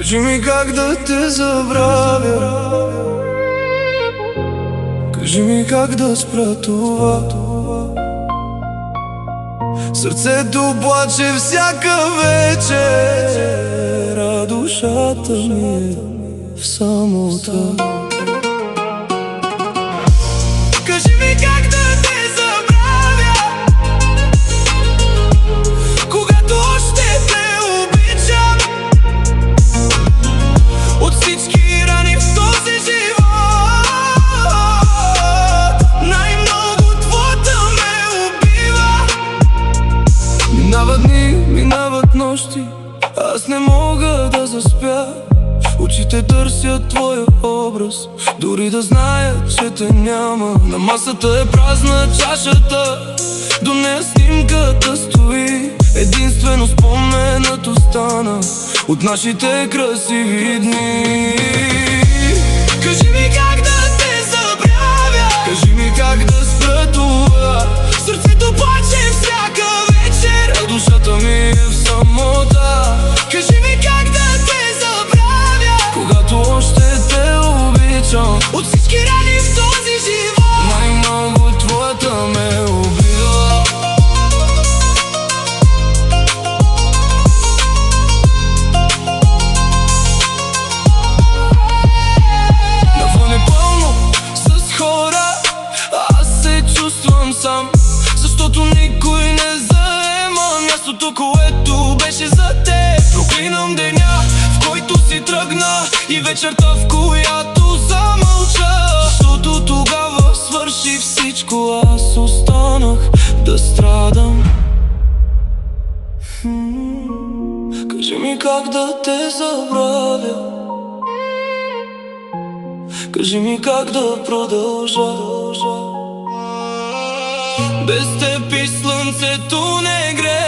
Кажи ми как да те забравя, кажи ми как да спра това. Сърцето плаче всяка вечер, а душата ми е в самота. Кажи ми как да те забравя, когато още те обичам. От всички рани в този живот, най-много твоята ме убива. Минават дни, минават нощи, аз не мога да заспя. Очите търсят твоя образ, дори да знаят, че те няма. На масата е празна чашата, до нея снимката стои. Единствено споменът остана от нашите красиви дни. Кажи ми как да те забравя, кажи ми как да спра това. Сърцето плаче всяка вечер, а душата ми е в самота. Кажи ми как да те забравя, когато още те обичам. От всички рани в този живот, най-много твоята ме убива. Навън е пълно с хора, аз се чувствам сам, защото никой не заема мястото, което беше за теб. Проклинам деня, в който си тръгна, и вечерта, в която замълча, защото тогава свърши всичко, аз останах да страдам. Кажи ми как да те забравя, кажи ми как да продължа. Без теб и слънцето не грее,